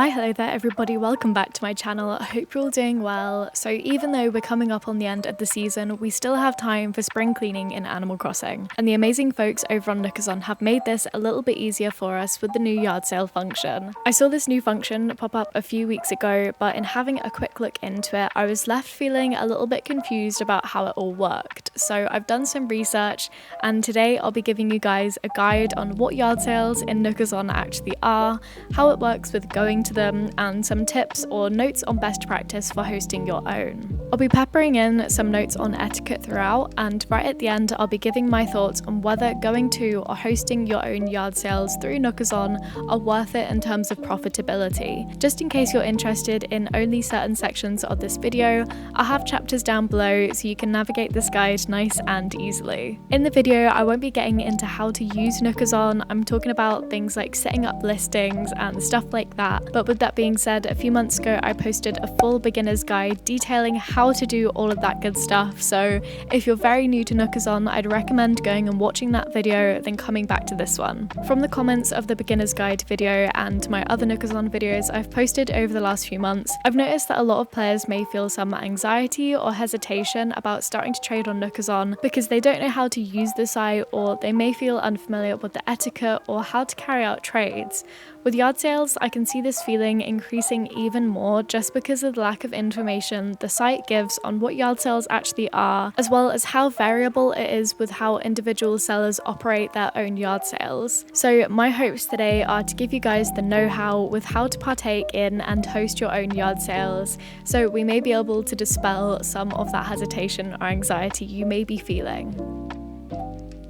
Why hello there everybody, welcome back to my channel. I hope you're all doing well. So even though we're coming up on the end of the season, we still have time for spring cleaning in Animal Crossing. And the amazing folks over on Nookazon have made this a little bit easier for us with the new yard sale function. I saw this new function pop up a few weeks ago, but in having a quick look into it, I was left feeling a little bit confused about how it all worked. So I've done some research, and today I'll be giving you guys a guide on what yard sales in Nookazon actually are, how it works with going to them, and some tips or notes on best practice for hosting your own. I'll be peppering in some notes on etiquette throughout, and right at the end I'll be giving my thoughts on whether going to or hosting your own yard sales through Nookazon are worth it in terms of profitability. Just in case you're interested in only certain sections of this video, I'll have chapters down below so you can navigate this guide nice and easily. In the video I won't be getting into how to use Nookazon. I'm talking about things like setting up listings and stuff like that, but with that being said, a few months ago I posted a full beginner's guide detailing how to do all of that good stuff, so if you're very new to Nookazon, I'd recommend going and watching that video, then coming back to this one. From the comments of the beginner's guide video and my other Nookazon videos I've posted over the last few months, I've noticed that a lot of players may feel some anxiety or hesitation about starting to trade on Nookazon because they don't know how to use the site, or they may feel unfamiliar with the etiquette or how to carry out trades. With yard sales, I can see this feeling increasing even more just because of the lack of information the site gives on what yard sales actually are, as well as how variable it is with how individual sellers operate their own yard sales. So my hopes today are to give you guys the know-how with how to partake in and host your own yard sales, so we may be able to dispel some of that hesitation or anxiety you may be feeling.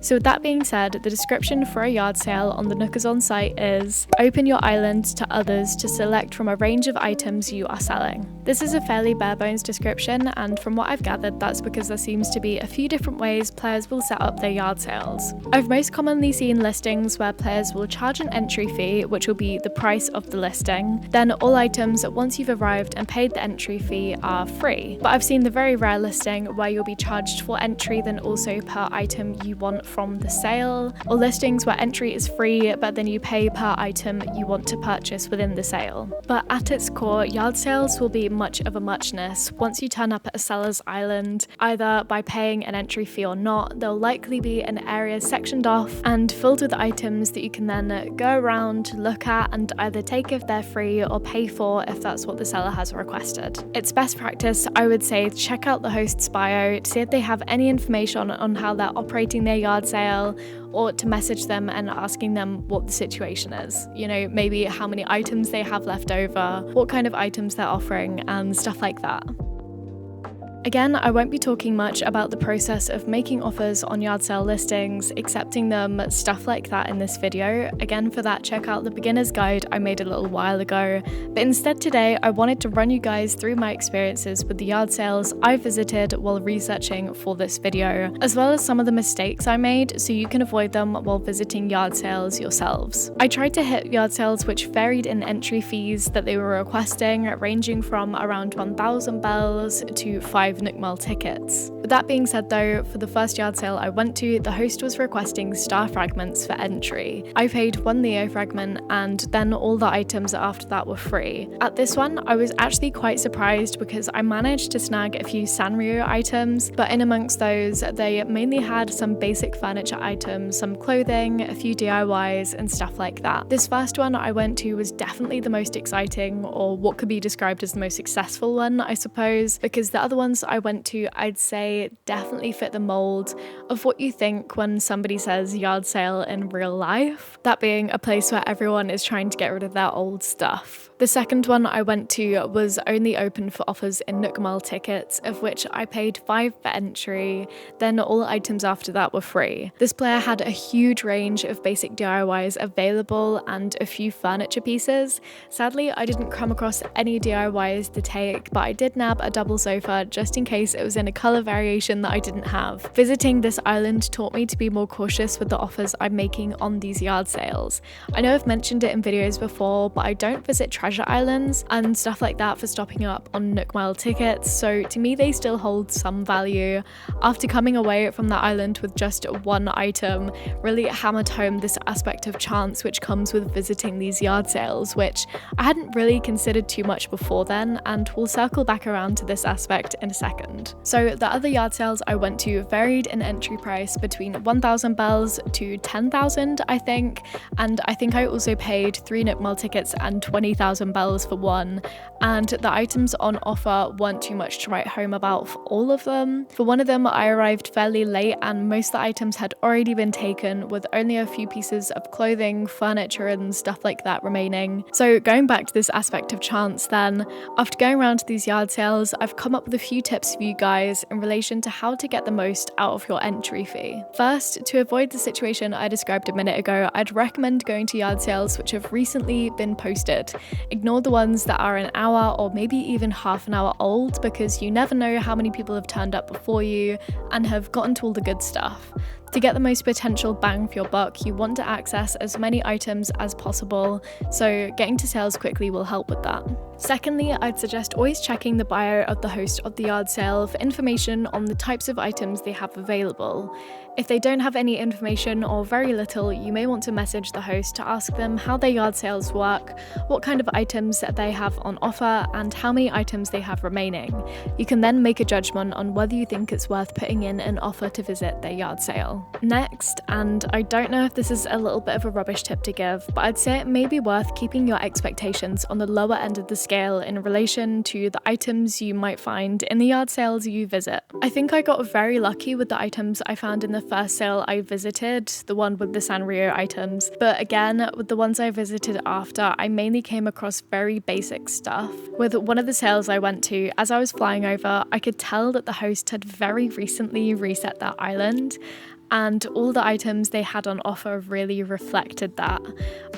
So with that being said, the description for a yard sale on the Nookazon site is: open your island to others to select from a range of items you are selling. This is a fairly bare bones description, and from what I've gathered, that's because there seems to be a few different ways players will set up their yard sales. I've most commonly seen listings where players will charge an entry fee, which will be the price of the listing. Then all items, once you've arrived and paid the entry fee, are free. But I've seen the very rare listing where you'll be charged for entry then also per item you want from the sale, or listings where entry is free but then you pay per item you want to purchase within the sale. But at its core, yard sales will be much of a muchness. Once you turn up at a seller's island, either by paying an entry fee or not, there'll likely be an area sectioned off and filled with items that you can then go around, look at, and either take if they're free or pay for if that's what the seller has requested. It's best practice, I would say, to check out the host's bio to see if they have any information on how they're operating their yard sale, or to message them and asking them what the situation is. You know, maybe how many items they have left over, what kind of items they're offering, and stuff like that. Again, I won't be talking much about the process of making offers on yard sale listings, accepting them, stuff like that in this video. Again, for that, check out the beginner's guide I made a little while ago. But instead today, I wanted to run you guys through my experiences with the yard sales I visited while researching for this video, as well as some of the mistakes I made so you can avoid them while visiting yard sales yourselves. I tried to hit yard sales which varied in entry fees that they were requesting, ranging from around 1,000 bells to 5 Nookmall tickets. With that being said though, for the first yard sale I went to, the host was requesting star fragments for entry. I paid 1 Leo fragment, and then all the items after that were free. At this one, I was actually quite surprised because I managed to snag a few Sanrio items, but in amongst those, they mainly had some basic furniture items, some clothing, a few DIYs, and stuff like that. This first one I went to was definitely the most exciting, or what could be described as the most successful one, I suppose, because the other ones I went to, I'd say, definitely fit the mold of what you think when somebody says yard sale in real life, that being a place where everyone is trying to get rid of their old stuff. The second one I went to was only open for offers in Nookmall tickets, of which I paid 5 for entry, then all items after that were free. This player had a huge range of basic DIYs available and a few furniture pieces. Sadly, I didn't come across any DIYs to take, but I did nab a double sofa just just in case it was in a colour variation that I didn't have. Visiting this island taught me to be more cautious with the offers I'm making on these yard sales. I know I've mentioned it in videos before, but I don't visit treasure islands and stuff like that for stopping up on Nook Mile tickets, so to me they still hold some value. After coming away from that island with just one item, really hammered home this aspect of chance which comes with visiting these yard sales, which I hadn't really considered too much before then, and we'll circle back around to this aspect in a second. So the other yard sales I went to varied in entry price between 1,000 bells to 10,000 I think, and I think I also paid 3 Nook Mile tickets and 20,000 bells for one, and the items on offer weren't too much to write home about for all of them. For one of them I arrived fairly late and most of the items had already been taken, with only a few pieces of clothing, furniture and stuff like that remaining. So going back to this aspect of chance then, after going around to these yard sales, I've come up with a few tips for you guys in relation to how to get the most out of your entry fee. First, to avoid the situation I described a minute ago, I'd recommend going to yard sales which have recently been posted. Ignore the ones that are an hour or maybe even half an hour old, because you never know how many people have turned up before you and have gotten to all the good stuff. To get the most potential bang for your buck, you want to access as many items as possible, so getting to sales quickly will help with that. Secondly, I'd suggest always checking the bio of the host of the yard sale for information on the types of items they have available. If they don't have any information or very little, you may want to message the host to ask them how their yard sales work, what kind of items that they have on offer, and how many items they have remaining. You can then make a judgment on whether you think it's worth putting in an offer to visit their yard sale. Next, and I don't know if this is a little bit of a rubbish tip to give, but I'd say it may be worth keeping your expectations on the lower end of the scale in relation to the items you might find in the yard sales you visit. I think I got very lucky with the items I found in the first sale I visited, the one with the Sanrio items, but again, with the ones I visited after, I mainly came across very basic stuff. With one of the sales I went to, as I was flying over, I could tell that the host had very recently reset that island, and all the items they had on offer really reflected that.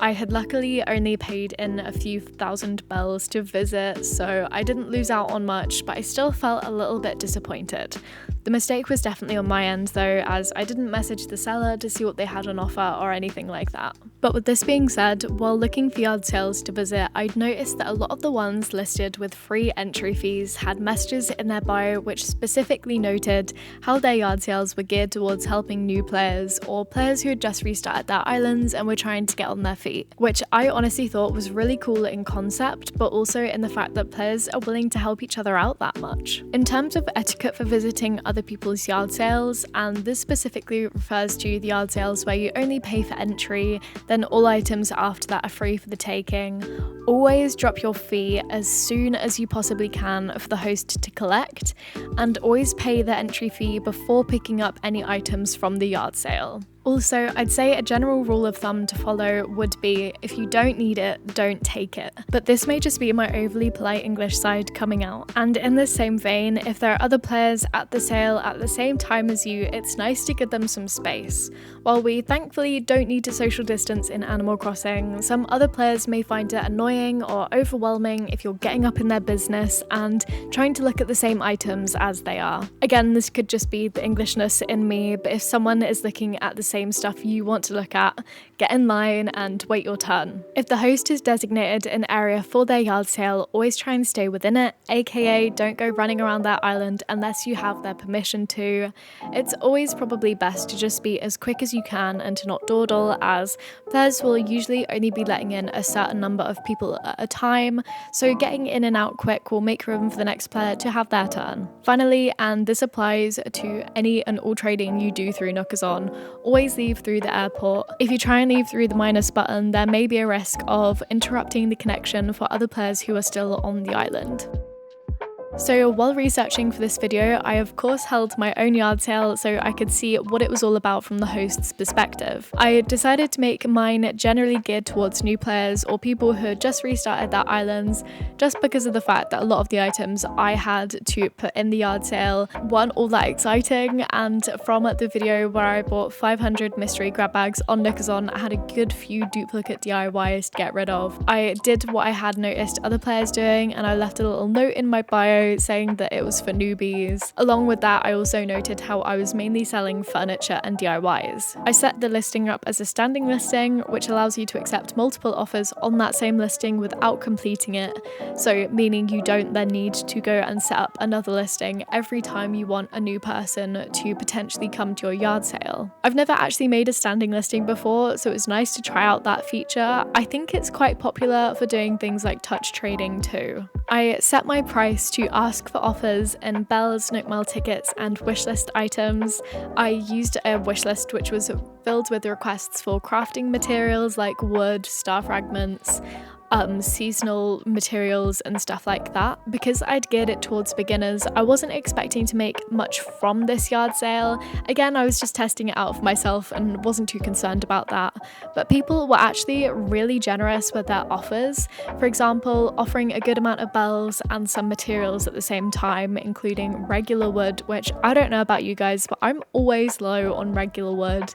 I had luckily only paid in a few thousand bells to visit, so I didn't lose out on much, but I still felt a little bit disappointed. The mistake was definitely on my end though, as I didn't message the seller to see what they had on offer or anything like that. But with this being said, while looking for yard sales to visit, I'd noticed that a lot of the ones listed with free entry fees had messages in their bio which specifically noted how their yard sales were geared towards helping new players or players who had just restarted their islands and were trying to get on their feet, which I honestly thought was really cool in concept, but also in the fact that players are willing to help each other out that much. In terms of etiquette for visiting other people's yard sales, and this specifically refers to the yard sales where you only pay for entry, then all items after that are free for the taking. Always drop your fee as soon as you possibly can for the host to collect, and always pay the entry fee before picking up any items from the yard sale. Also, I'd say a general rule of thumb to follow would be, if you don't need it, don't take it. But this may just be my overly polite English side coming out. And in the same vein, if there are other players at the sale at the same time as you, it's nice to give them some space. While we thankfully don't need to social distance in Animal Crossing, some other players may find it annoying or overwhelming if you're getting up in their business and trying to look at the same items as they are. Again, this could just be the Englishness in me, but if someone is looking at the same stuff you want to look at, get in line and wait your turn. If the host has designated an area for their yard sale, always try and stay within it, aka don't go running around that island unless you have their permission to. It's always probably best to just be as quick as you can and to not dawdle, as players will usually only be letting in a certain number of people at a time, so getting in and out quick will make room for the next player to have their turn. Finally, and this applies to any and all trading you do through Nookazon, always leave through the airport. If you try and leave through the minus button, there may be a risk of interrupting the connection for other players who are still on the island. So while researching for this video, I of course held my own yard sale so I could see what it was all about from the host's perspective. I decided to make mine generally geared towards new players or people who had just restarted their islands, just because of the fact that a lot of the items I had to put in the yard sale weren't all that exciting, and from the video where I bought 500 mystery grab bags on Nookazon, I had a good few duplicate DIYs to get rid of. I did what I had noticed other players doing, and I left a little note in my bio video saying that it was for newbies. Along with that, I also noted how I was mainly selling furniture and DIYs. I set the listing up as a standing listing, which allows you to accept multiple offers on that same listing without completing it, so meaning you don't then need to go and set up another listing every time you want a new person to potentially come to your yard sale. I've never actually made a standing listing before, so it's nice to try out that feature. I think it's quite popular for doing things like touch trading too. I set my price to ask for offers in bells, Nookmail tickets and wishlist items. I used a wishlist which was filled with requests for crafting materials like wood, star fragments, seasonal materials and stuff like that. Because I'd geared it towards beginners, I wasn't expecting to make much from this yard sale. Again, I was just testing it out for myself and wasn't too concerned about that. But people were actually really generous with their offers. For example, offering a good amount of bells and some materials at the same time, including regular wood, which I don't know about you guys, but I'm always low on regular wood.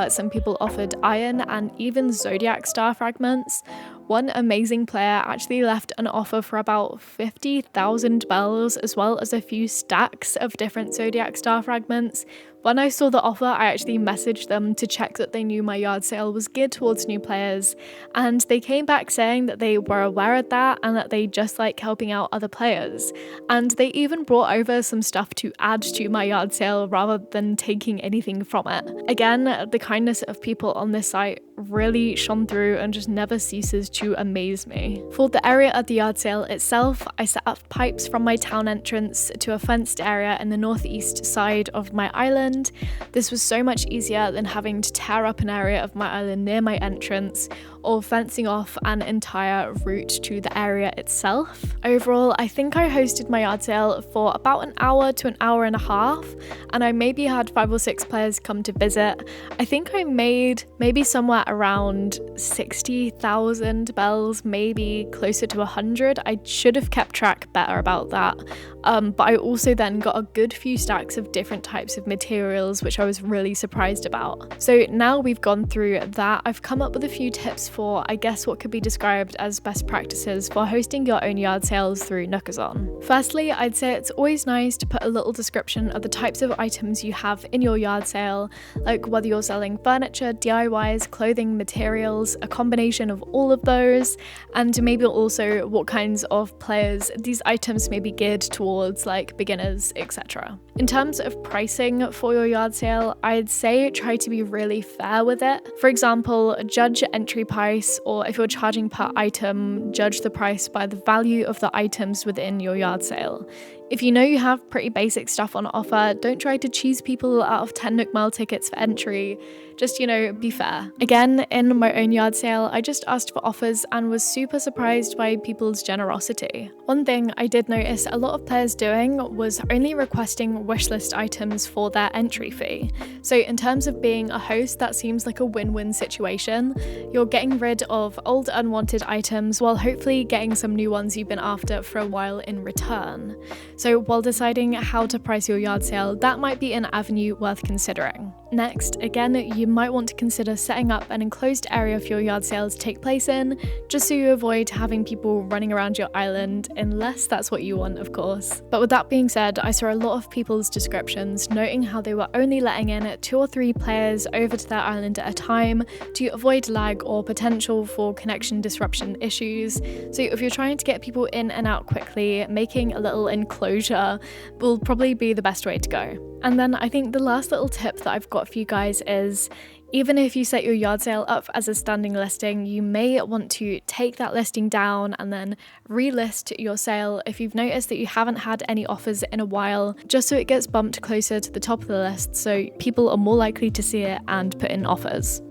Some people offered iron and even zodiac star fragments. One amazing player actually left an offer for about 50,000 bells, as well as a few stacks of different zodiac star fragments. When I saw the offer, I actually messaged them to check that they knew my yard sale was geared towards new players, and they came back saying that they were aware of that and that they just like helping out other players. And they even brought over some stuff to add to my yard sale rather than taking anything from it. Again, the kindness of people on this site really shone through and just never ceases to amaze me. For the area of the yard sale itself, I set up pipes from my town entrance to a fenced area in the northeast side of my island. This was so much easier than having to tear up an area of my island near my entrance or fencing off an entire route to the area itself. Overall, I think I hosted my yard sale for about an hour to an hour and a half, and I maybe had 5 or 6 players come to visit. I think I made maybe somewhere around 60,000 bells, maybe closer to 100. I should have kept track better about that. But I also then got a good few stacks of different types of materials, which I was really surprised about. So now we've gone through that, I've come up with a few tips for, I guess, what could be described as best practices for hosting your own yard sales through Nookazon. Firstly, I'd say it's always nice to put a little description of the types of items you have in your yard sale, like whether you're selling furniture, DIYs, clothing, materials, a combination of all of those, and maybe also what kinds of players these items may be geared towards, like beginners, etc. In terms of pricing for your yard sale, I'd say try to be really fair with it. For example, judge your entry price, or if you're charging per item, judge the price by the value of the items within your yard sale. If you know you have pretty basic stuff on offer, don't try to cheese people out of 10 Nookmail tickets for entry. Just, be fair. Again, in my own yard sale, I just asked for offers and was super surprised by people's generosity. One thing I did notice a lot of players doing was only requesting wishlist items for their entry fee. So in terms of being a host, that seems like a win-win situation. You're getting rid of old unwanted items while hopefully getting some new ones you've been after for a while in return. So while deciding how to price your yard sale, that might be an avenue worth considering. Next, again, you might want to consider setting up an enclosed area for your yard sale to take place in, just so you avoid having people running around your island, unless that's what you want, of course. But with that being said, I saw a lot of people's descriptions noting how they were only letting in 2 or 3 players over to their island at a time to avoid lag or potential for connection disruption issues. So if you're trying to get people in and out quickly, making a little enclosure will probably be the best way to go. And then I think the last little tip that I've got for you guys is, even if you set your yard sale up as a standing listing, you may want to take that listing down and then relist your sale if you've noticed that you haven't had any offers in a while, just so it gets bumped closer to the top of the list so people are more likely to see it and put in offers.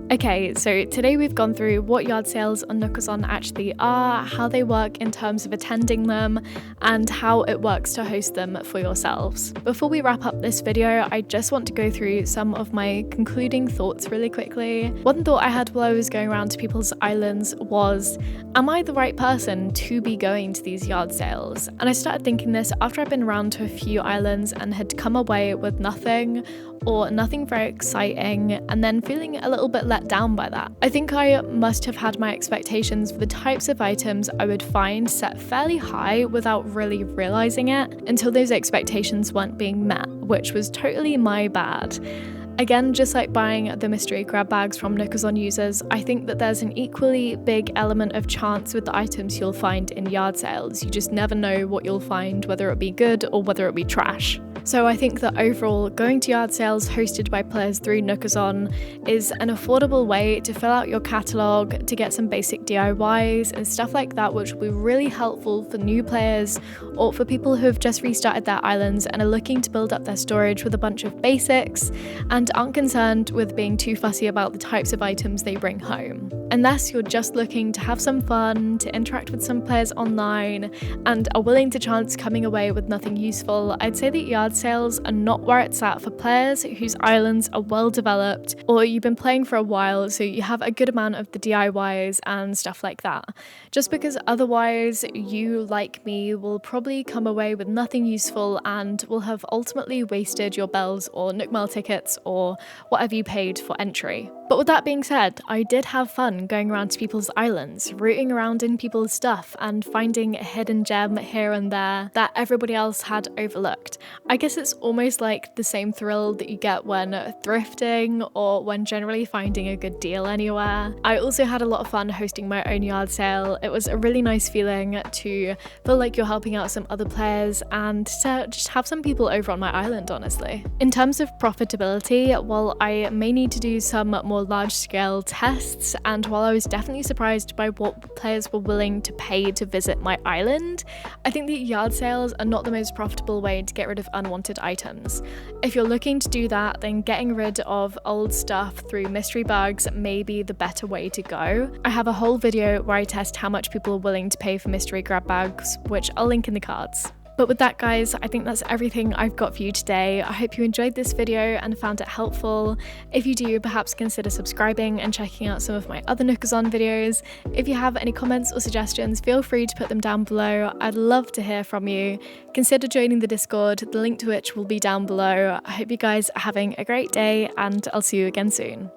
Okay, so today we've gone through what yard sales on Nookazon actually are, how they work in terms of attending them, and how it works to host them for yourselves. Before we wrap up this video, I just want to go through some of my concluding thoughts really quickly. One thought I had while I was going around to people's islands was, am I the right person to be going to these yard sales? And I started thinking this after I'd been around to a few islands and had come away with nothing or nothing very exciting, and then feeling a little bit left let down by that. I think I must have had my expectations for the types of items I would find set fairly high without really realizing it until those expectations weren't being met, which was totally my bad. Again, just like buying the mystery grab bags from Nookazon users, I think that there's an equally big element of chance with the items you'll find in yard sales. You just never know what you'll find, whether it be good or whether it be trash. So I think that overall, going to yard sales hosted by players through Nookazon is an affordable way to fill out your catalogue, to get some basic DIYs and stuff like that, which will be really helpful for new players or for people who have just restarted their islands and are looking to build up their storage with a bunch of basics and aren't concerned with being too fussy about the types of items they bring home. Unless you're just looking to have some fun, to interact with some players online, and are willing to chance coming away with nothing useful, I'd say that yard sales are not where it's at for players whose islands are well developed, or you've been playing for a while so you have a good amount of the DIYs and stuff like that. Just because otherwise you, like me, will probably come away with nothing useful and will have ultimately wasted your bells or Nook Mile tickets or whatever you paid for entry. But with that being said, I did have fun going around to people's islands, rooting around in people's stuff and finding a hidden gem here and there that everybody else had overlooked. I guess it's almost like the same thrill that you get when thrifting or when generally finding a good deal anywhere. I also had a lot of fun hosting my own yard sale. It was a really nice feeling to feel like you're helping out some other players and to just have some people over on my island, honestly. In terms of profitability, while I may need to do some more large-scale tests, and while I was definitely surprised by what players were willing to pay to visit my island, I think that yard sales are not the most profitable way to get rid of unwanted items. If you're looking to do that, then getting rid of old stuff through mystery bugs may be the better way to go. I have a whole video where I test how much people are willing to pay for mystery grab bags, which I'll link in the cards. But with that, guys, I think that's everything I've got for you today. I hope you enjoyed this video and found it helpful. If you do, perhaps consider subscribing and checking out some of my other Nookazon videos. If you have any comments or suggestions, feel free to put them down below. I'd love to hear from you. Consider joining the Discord, the link to which will be down below. I hope you guys are having a great day, and I'll see you again soon.